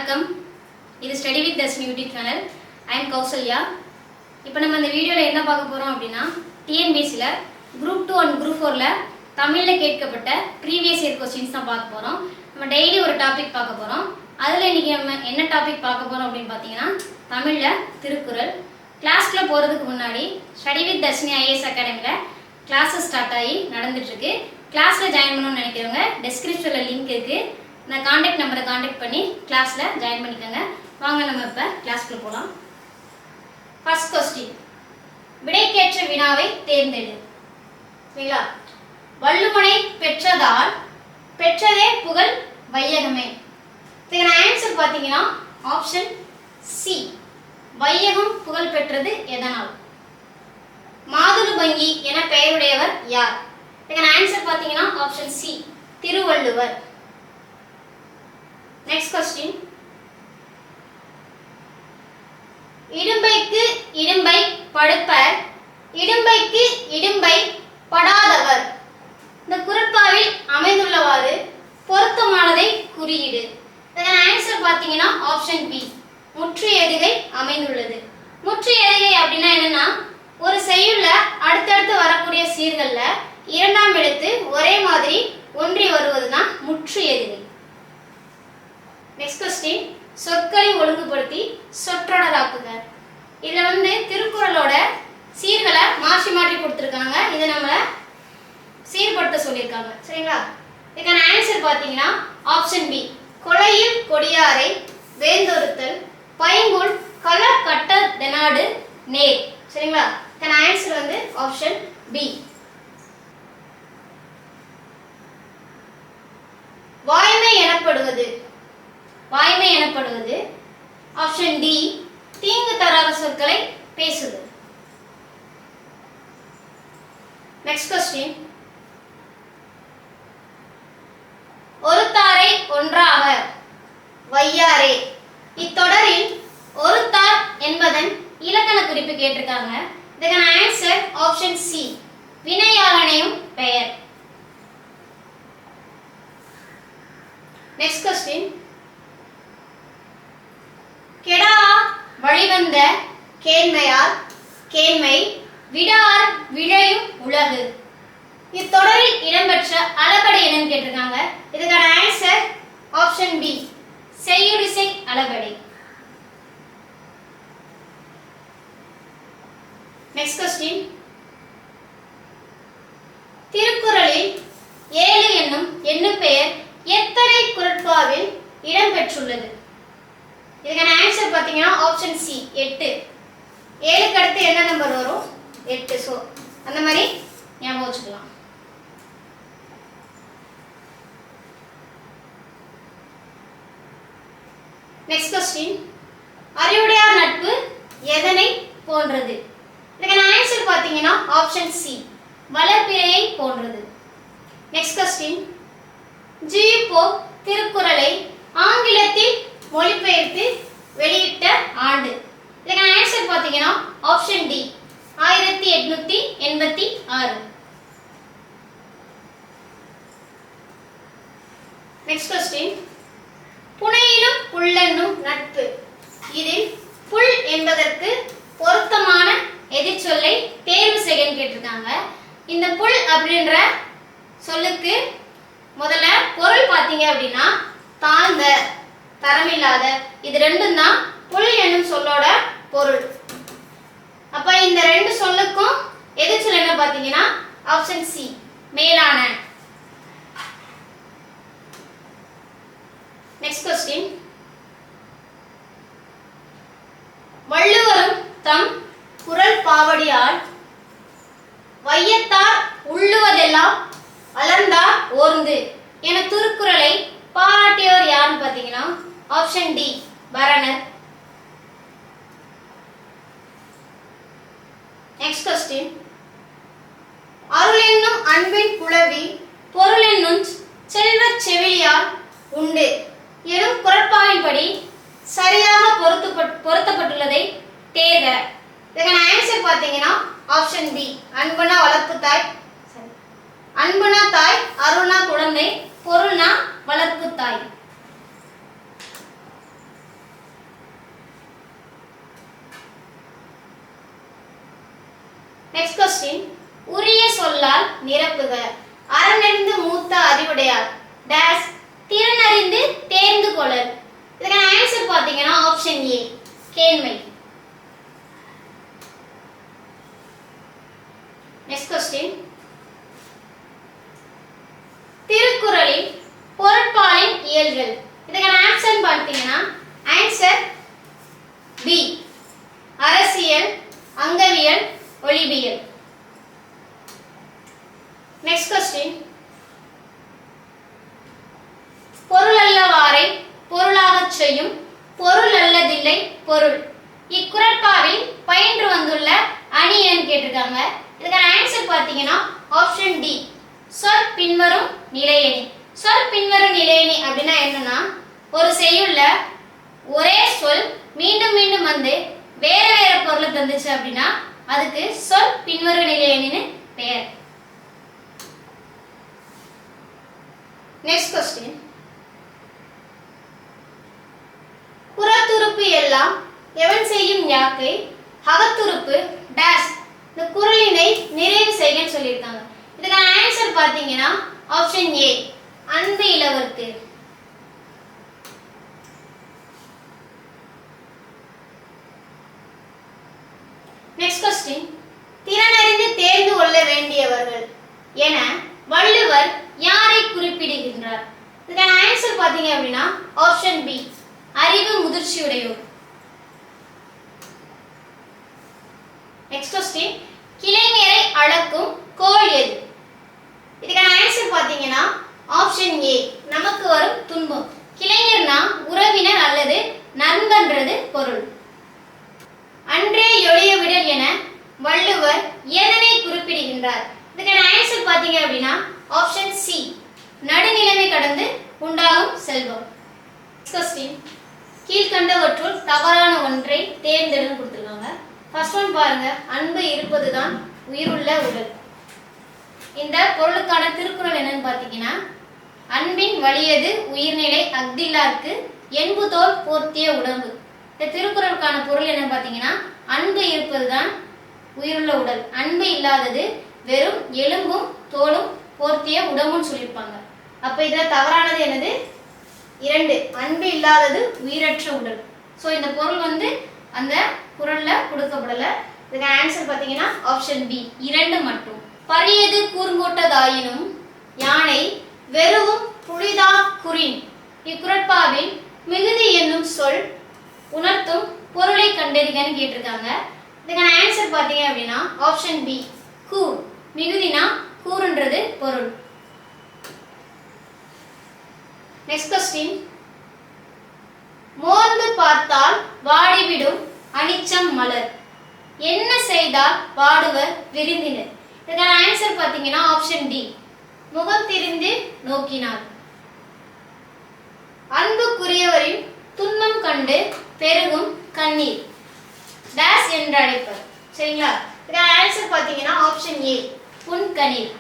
வணக்கம். இது study with Dharshini YouTube channel. I am Kausalya. இப்போ நம்ம இந்த வீடியோவில் என்ன பார்க்க போகிறோம் அப்படின்னா, டிஎன்பிஎஸ்சியில் குரூப் 2 அண்ட் குரூப் 4ல் தமிழில் கேட்கப்பட்ட ப்ரீவியஸ் இயர் கொஸ்டின்ஸ் தான் பார்க்க போகிறோம். நம்ம டெய்லி ஒரு டாபிக் பார்க்க போகிறோம். அதில் இன்றைக்கி நம்ம என்ன டாபிக் பார்க்க போகிறோம் அப்படின்னு பார்த்தீங்கன்னா, தமிழில் திருக்குறள். கிளாஸ்க்குள்ளே போகிறதுக்கு முன்னாடி ஸ்டடி வித் தர்ஷினி ஐஏஎஸ் அகாடமியில் கிளாஸஸ் ஸ்டார்ட் ஆகி நடந்துட்டுருக்கு. கிளாஸில் ஜாயின் பண்ணணும்னு நினைக்கிறவங்க டெஸ்கிரிப்ஷனில் லிங்க் இருக்குது. நான் காண்டாக்ட் நம்பரை காண்டாக்ட் பண்ணி கிளாஸில் ஜாயின் பண்ணிக்கோங்க. வாங்க நம்ம இப்போ கிளாஸ்க்குள்ள போகலாம். ஃபர்ஸ்ட் கொஸ்டின், விடைக்கேற்ற வினாவை தேர்ந்தெடு. சரிங்களா? வள்ளுவனை பெற்றதால் பெற்றதே புகழ் வையகமே. இதுக்கான ஆன்சர் பார்த்தீங்கன்னா ஆப்ஷன் சி, வையகம் புகழ் பெற்றது எதனால்? மாதுளு என பெயருடையவர் யார்? இதுக்கான ஆன்சர் பார்த்தீங்கன்னா option C, Thiruvalluvar. Next question, இடும்பைக்கு இடும்பை படுப்பர், இடும்பைக்கு இடும்பை படாதவர். இந்த குறட்பாவில் அமைந்துள்ளவாறு பொருத்தமானதை குறியீடு. இதன் ஆன்சர் பார்த்தீங்கன்னா ஆப்ஷன் பி, முற்று எதுகை அமைந்துள்ளது. முற்று எதுகை அப்படின்னா என்னன்னா, ஒரு செய்யுள்ள அடுத்தடுத்து வரக்கூடிய சீர்கள்ல இரண்டாம் எழுத்து ஒரே மாதிரி ஒன்றி வருவதுதான் முற்று எதுகை. நெக்ஸ்ட் கொஸ்டின், சொற்களை ஒழுங்குபடுத்தி சொற்றொடராக்குக. இதுல திருக்குறளோட சீர்களை மாற்றி மாற்றி கொடுத்துருக்காங்க. இதை நம்ம சீர்படுத்த சொல்லியிருக்காங்க. சரிங்களா? இதுக்கான ஆன்சர் பார்த்தீங்கன்னா ஆப்ஷன் பி, கொலையில் கொடியாரை வேந்தொருத்தல் பைங்குள் கள கட்ட தெனாடு நேர். சரிங்களா? இதுக்கான ஆன்சர் ஆப்ஷன் பி. வாய்மை எனப்படுவது, வாய்மை எனப்படுவது ஆப்ஷன் டி, தீங்கு தராத சொற்களை பேசுது. நெக்ஸ்ட் கொஸ்டின், ஒருத்தாரை ஒன்றாக வையாரே. இத்தொடரில் ஒருத்தார் என்பதன் இலக்கண குறிப்பு கேட்டிருக்காங்க. இதுக்கான ஆன்சர் ஆப்ஷன் சி, வினையாளனையும் பெயர். நெக்ஸ்ட் கொஸ்டின், கெடா வழிவந்த கேண்மையார் கேண்மை விடார் விழையும் உலகு. இத்தொடரில் இடம்பெற்ற அளபடை என்னன்னு கேட்டிருக்காங்க. இதுக்கான ஆன்சர் ஆப்ஷன் பி, செய்யுளிசை அளபடை. நெக்ஸ்ட் கொஸ்டின், திருக்குறளில் 7 என்னும் எண்ணுப்பெயர் எத்தனை குறட்பாவில் இடம்பெற்றுள்ளது? இதுக்கான ஆன்சர் பார்த்தீங்கன்னா ஆப்ஷன் சி, 8. 7க்கு அடுத்து என்ன நம்பர் வரும்? 8. ஸோ அந்த மாதிரி ஞாபகம் வச்சுக்கலாம். நெக்ஸ்ட் கொஸ்டின், அறிவுடையார் நட்பு எதனை போன்றது? இதுக்கான ஆன்சர் பார்த்தீங்கன்னா ஆப்ஷன் சி, வளர்பிறையை போன்றது. நெக்ஸ்ட் கொஸ்டின், ஜி.போ திருக்குறளை ஆங்கிலத்தில் மொழிபெயர்த்து வெளியிட்ட ஆண்டு? இதுக்கான ஆன்சர் பார்த்தீங்கன்னா ஆப்ஷன் டி, 1886. நெக்ஸ்ட் கொஸ்டின், புனையிலும் புல்லென்னும் நட்பு. இதில் புல் என்பதற்கு பொருத்தமான எதிர்ச்சொல்லை தேர்வு செய்யன்னு கேட்டிருக்காங்க. இந்த புல் அப்படின்ற சொல்லுக்கு முதல்ல பொருள் பார்த்தீங்க அப்படின்னா தாழ்ந்த, தரமில்லாத. இது ரெண்டும் தான் புல் என்னும் சொல்லோட பொருள். அப்ப இந்த ரெண்டு சொல்லுக்கும் எதிர்ச்சொல் என்ன பார்த்தீங்கன்னா ஆப்ஷன் சி, மேலான. நெக்ஸ்ட் கொஸ்டின், வள்ளுவரும் தம் குறள் பாவடியால் வையத்தார் உள்ளுவதெல்லாம் அலர்ந்தார் ஓர்ந்து என திருக்குறளை பாராட்டியவர் யாருன்னு பார்த்தீங்கன்னா option D, Paranar. Next question, அருள் என்னும் அன்பின் புலவி பொருள் என்னும் செல்வச் செவிலியார் உண்டு எனும் குறட்பாவின்படி சரியாக பொருத்தப்பட்டுள்ளதை தேர்க. இதுக்கான ஆன்சர் பார்த்தீங்கன்னா ஆப்ஷன் பி, அன்புனா வளர்ப்பு தாய், அன்புனா தாய், அருள்னா குழந்தை, பொருள்னா வளர்ப்பு தாய். நெக்ஸ்ட் கொஸ்டின், உரிய சொல்லால் நிரப்புக. அறநெறிந்து மூத்த அறிவுடையார் டேஸ் திறனறிந்து தேர்ந்து கொள்ளல். இதுக்கான ஆன்சர் பாத்தீங்கன்னா ஆப்ஷன் ஏ, கேண்மை. நெக்ஸ்ட் கொஸ்டின், திருக்குறளில் பொருட்பாலின் இயல்கள். இதுக்கான ஆன்சர் பார்த்தீங்கன்னா ஆன்சர் பி, அரசியல், அங்கவியல், ஒளிபியல். நெக்ஸ்ட் கொஸ்டின், பொருள் அல்லவாரை பொருளாகச் செய்யும் பொருள் அல்லதில்லை பொருள். இக்குறட்பாவில் பயின்று வந்துள்ள அணி என்னன்னு கேட்டிருக்காங்க. இதுக்கான ஆன்சர் பார்த்தீங்கன்னா ஆப்ஷன் டி, சொற் பின்வரும் நிலையணி. சொற் பின்வரும் நிலையணி அப்படின்னா என்னன்னா, ஒரு செய்யுள்ள ஒரே சொல் மீண்டும் மீண்டும் வந்து வேற வேற பொருளை தந்துச்சு அப்படின்னா அதுக்கு சொற் பின்வரும் நிலையணின்னு பெயர். நெக்ஸ்ட் கொஸ்டின், புறத்துறுப்பு எல்லாம் எவன் செய்யும் யாக்கை அகத்துறுப்பு டேஸ். இந்த குறளினை நிறைவு செய்யன்னு சொல்லியிருக்காங்க. இதுக்கான ஆன்சர் பாத்தீங்கன்னா ஆப்ஷன் ஏ, அன்பு இளவர்க்கு. நெக்ஸ்ட் கொஸ்டின், திறனறிந்து தேர்ந்து கொள்ள வேண்டியவர்கள் என வள்ளுவர் யாரை குறிப்பிடுகின்றார்? இதுக்கான ஆன்சர் பாத்தீங்க அப்படின்னா ஆப்ஷன் பி, அறிவு முதிர்ச்சியுடையோர். நெக்ஸ்ட் கொஸ்டின், கிளைஞரை அளக்கும் கோல் எது? இதுக்கான ஆன்சர் பாத்தீங்கன்னா ஆப்ஷன் ஏ, நமக்கு வரும் துன்பம். கிளைஞர்னா உறவினர் அல்லது நண்பன்றது பொருள். அன்றே எளிய விடல் என வள்ளுவர் எதனை குறிப்பிடுகின்றார்? இதுக்கான ஆன்சர் பாத்தீங்க அப்படின்னா ஆப்ஷன் சி, நடுநிலைமை கடந்து உண்டாகும் செல்வம். கொஸ்டின், கீழ்கண்டவற்றுள் தவறான ஒன்றை தேர்ந்தெடுத்து கொடுத்துருக்காங்க. ஃபர்ஸ்ட் ஒன் பாருங்க, அன்பு இருப்பதுதான் உயிருள்ள உடல். இந்த பொருளுக்கான திருக்குறள் என்னன்னு பாத்தீங்கன்னா, அன்பின் வலியது உயிர்நிலை அக்தில்லார்க்கு என்புதோல் போர்த்திய உடம்பு. இந்த திருக்குறளுக்கான பொருள் என்னன்னு பாத்தீங்கன்னா, அன்பு இருப்பதுதான் உயிருள்ள உடல், அன்பு இல்லாதது வெறும் எலும்பும் தோலும் போர்த்திய உடம்புன்னு சொல்லியிருப்பாங்க. அப்ப இதுல தவறானது என்னது? 2, அன்பு இல்லாதது உயிரற்ற உடல். சோ இந்த பொருள் வந்து அந்த குறள்ல கொடுக்கப்படல. இதுக்கு ஆன்சர் பாத்தீங்கன்னா ஆப்ஷன் பி, 2 மட்டும். பரியது கூர்ங்கோட்டதாயினும் யானை வெறுவும் புலிதா குறின். இக்குறட்பாவில் மிகுதி என்னும் சொல் உணர்த்தும் பொருளை கண்டறிகன்னு கேட்டிருக்காங்க. இதுக்கான ஆன்சர் பாத்தீங்க அப்படின்னா ஆப்ஷன் பி, கூர். மிகுதினா கூறுன்றது பொருள். நெக்ஸ்ட் கொஸ்டின், மோர்ந்து பார்த்தால் வாடிவிடும் அனிச்சம் மலர் என்ன செய்தால் வாடுவர் விருந்தினர். இதுக்கான ஆன்சர் பாத்தீங்கன்னா ஆப்ஷன் டி, முகம் திரிந்து நோக்கினார். அன்புக்குரியவரின் துன்பம் கண்டு பெருகும் கண்ணீர் டேஸ் என்று அழைப்பர். சரிங்களா? இதுக்கான ஆன்சர் பாத்தீங்கன்னா ஆப்ஷன் ஏ, புன்கண்ணீர்.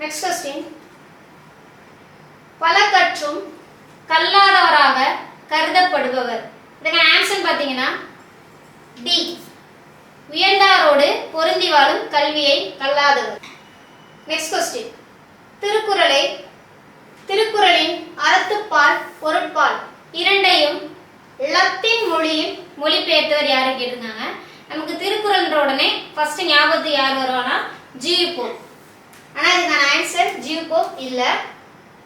நெக்ஸ்ட் கொஸ்டின், பல கற்றும் கல்லாதவராக கருதப்படுபவர். இதுக்கான ஆன்சர் பாத்தீங்கன்னா டி, உயர்ந்தாரோடு பொருந்தி வாழும் கல்வியை கல்லாதவர். நெக்ஸ்ட் கொஸ்டின், திருக்குறளின் அறத்துப்பால் பொருட்பால் இரண்டையும் லத்தீன் மொழியில் மொழிபெயர்த்தவர் யாரு கேட்டிருந்தாங்க. நமக்கு திருக்குறள்ன்ற உடனே ஃபர்ஸ்ட் ஞாபகத்துக்கு யார் வருவானா? G U Pope. ஆனா இதுக்கான ஆன்சர் ஜியு போப் இல்ல.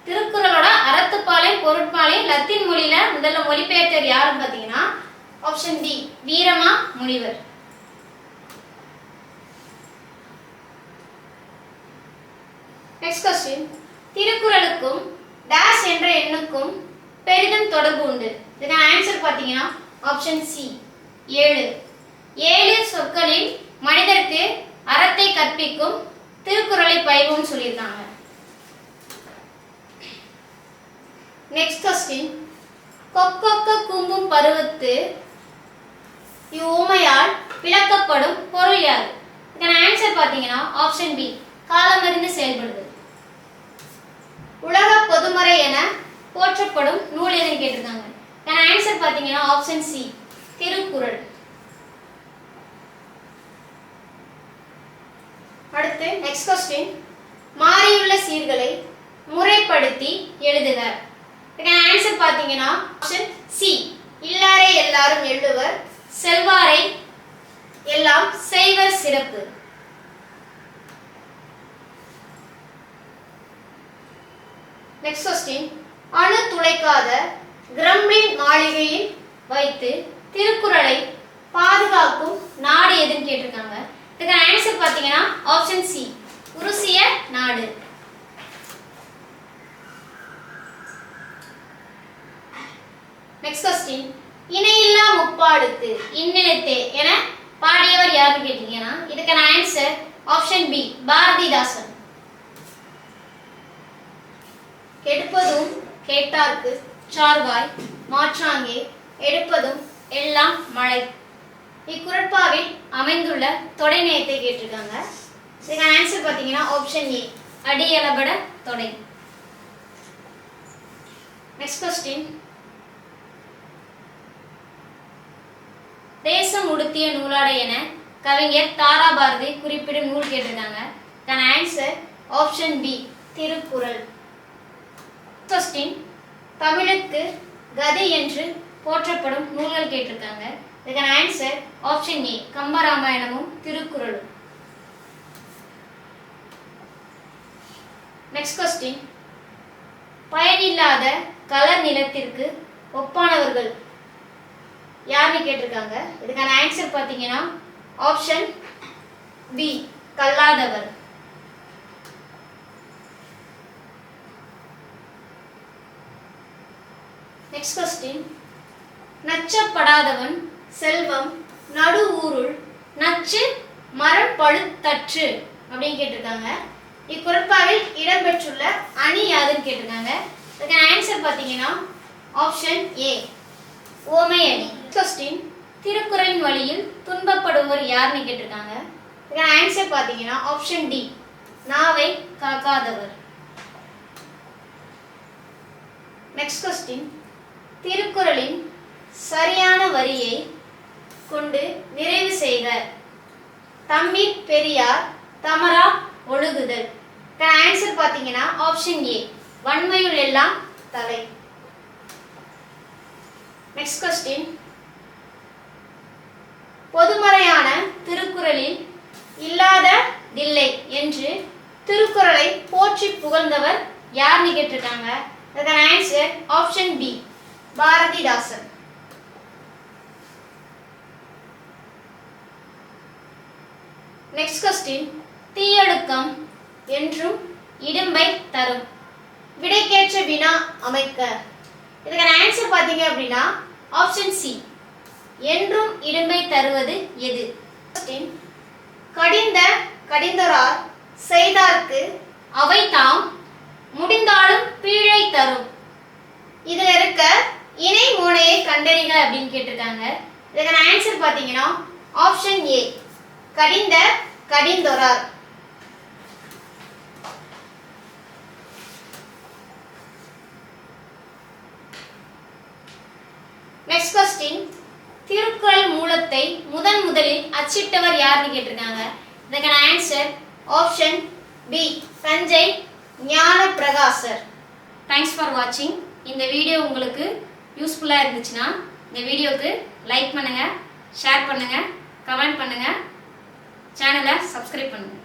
திருக்குறளோட அறத்துப்பாலையும் பொருட்பாலையும் லத்தீன் மொழியில முதல்ல மொழிபெயர்த்தவர் யாருன்னு பாத்தீங்கன்னா ஆப்ஷன் டி, வீரமா முனிவர். நெக்ஸ்ட் கொஸ்டின், திருக்குறளுக்கும் டேஷ் என்ற எண்ணுக்கும் பெரிதும் தொடர்பு உண்டு. இதுக்கான ஆன்சர் பாத்தீங்கன்னா ஆப்ஷன் சி, 7. 7 சொற்களில் மனிதருக்கு அறத்தை கற்பிக்கும் திருக்குறளை பயில்வோம்னு சொல்லியிருக்காங்க. நெக்ஸ்ட் கொஸ்டின், கொக்கொக்க கூம்பும் பருவத்து இவ்வுமையால் விளக்கப்படும் பொருள் யாது? இதுக்கான ஆன்சர் பாத்தீங்கன்னா ஆப்ஷன் பி, காலமறிந்து செயல்படுது. உலக பொதுமறை என போற்றப்படும் நூல் எதுன்னு கேட்டிருக்காங்க. இதுக்கான இதுக்கான ஆன்சர் பாத்தீங்கன்னா ஆப்ஷன் சி திருக்குறள். அடுத்து நெக்ஸ்ட் क्वेश्चन, மாறியுள்ள சீர்களை முறைப்படுத்தி எழுதுக. இதுக்கான ஆன்சர் பாத்தீங்கன்னா ஆப்ஷன் சி இல்லாரை எல்லாரும் எழுதுவர், செல்வாரை எல்லாம் செய்வர் சிறப்பு. நெக்ஸ்ட் क्वेश्चन, அணு துளைக்காத கிரெம்ளின் மாளிகையில் வைத்து திருக்குறளை பாதுகாக்கும் நாடு எதுன்னு கேட்டிருக்காங்க. இதுக்கான ஆன்சர் பாத்தீங்கன்னா ஆப்ஷன் சி உருசிய நாடு. நெக்ஸ்ட் क्वेश्चन, இணையில்லா முப்பாடுக்கு இன்னெழுத்தே என பாடியவர் யாருன்னு கேட்டீங்கன்னா இதுக்கான ஆன்சர் ஆப்ஷன் பி பாரதிதாசன். கெடுப்பதும் கேட்டார்க்கு சார்வாய் மாற்றாங்கே எடுப்பதும் எல்லாம் மழை. இக்குறட்பாவில் அமைந்துள்ள தொடைநேயத்தை கேட்டிருக்காங்க. இதுக்கான ஆன்சர் பாத்தீங்கன்னா ஆப்ஷன் ஏ அடியளபட தொடை. நெக்ஸ்ட் क्वेश्चन, தேசம் உடுத்திய நூலாடை என கவிஞர் தாராபாரதி குறிப்பிடும் நூல் கேட்டிருக்காங்க. இதுக்கான answer option B Thirukkural. Question, தமிழுக்கு கதி என்று போற்றப்படும் நூல்கள் கேட்டிருக்காங்க. இதுக்கான ஆன்சர் ஆப்ஷன் ஏ கம்பராமாயணமும் திருக்குறளும். நெக்ஸ்ட் क्वेश्चन, பயனில்லாத கலர் நிலத்திற்கு ஒப்பானவர்கள் யாருன்னு கேட்டிருக்காங்க. இதுக்கான ஆன்சர் பாத்தீங்கன்னா ஆப்ஷன் பி கல்லாதவர். நெக்ஸ்ட் क्वेश्चन, நச்சப்படாதவன் செல்வம் நடு ஊருள் நச்சு மரம் பழுத்தற்று அப்படின்னு கேட்டிருக்காங்க. இக்குறட்பாவில் இடம்பெற்றுள்ள அணி யாதுன்னு கேட்டிருக்காங்க. இதுக்கான ஆன்சர் பாத்தீங்கன்னா ஆப்ஷன் ஏ ஓமை அணி. क्वेश्चन, திருக்குறளின் வழியில் துன்பப்படுவோர் யாருன்னு கேட்டிருக்காங்க. இதுக்கான ஆன்சர் பாத்தீங்கன்னா ஆப்ஷன் டி நாவை காக்காதவர். நெக்ஸ்ட் क्वेश्चन, திருக்குறளின் சரியான வரியை கொண்டு நிறைவு செய்க. தம்மிற் பெரியார் தமரா ஒழுகுதல். ஆன்சர் பாத்தீங்கன்னா ஆப்ஷன் ஏ வன்மையுள் எல்லாம் தலை. நெக்ஸ்ட் क्वेश्चन, பொதுமறையான திருக்குறளில் இல்லாததில்லை என்று திருக்குறளை போற்றி புகழ்ந்தவர் யாருன்னு கேட்டிருக்காங்க. அதுக்கான answer option B Bharathidasan. Next question, தீயொழுக்கம் என்றும் இடும்பை தரும். விடைக்கேற்ற வினா அமைக்க. இதுக்கான ஆன்சர் பாத்தீங்க அப்படின்னா ஆப்ஷன் சி என்றும் இடும்பை தருவது எது. கடிந்த கடிந்தரார் செய்தார்க்கு அவை தாம் முடிந்தாலும் பீழை தரும். இதுல இருக்க இணை மோனையை கண்டறிக அப்படின்னு கேட்டிருக்காங்க. இதுக்கான ஆன்சர் பாத்தீங்கன்னா ஆப்ஷன் ஏ கடிந்த கடிந்தொரார். நெக்ஸ்ட் क्वेश्चन, திருக்குறள் மூலத்தை முதலில் அச்சிட்டவர் யாருன்னு கேட்டிருக்காங்க. இதுக்கான ஆன்சர் ஆப்ஷன் பி தஞ்சை ஞான பிரகாசர். தேங்க்ஸ் ஃபார் வாட்சிங். இந்த வீடியோ உங்களுக்கு யூஸ்ஃபுல்லா இருந்துச்சுன்னா இந்த வீடியோக்கு லைக் பண்ணுங்க, ஷேர் பண்ணுங்க, கமெண்ட் பண்ணுங்க, சேனலை சப்ஸ்கிரைப் பண்ணுங்க.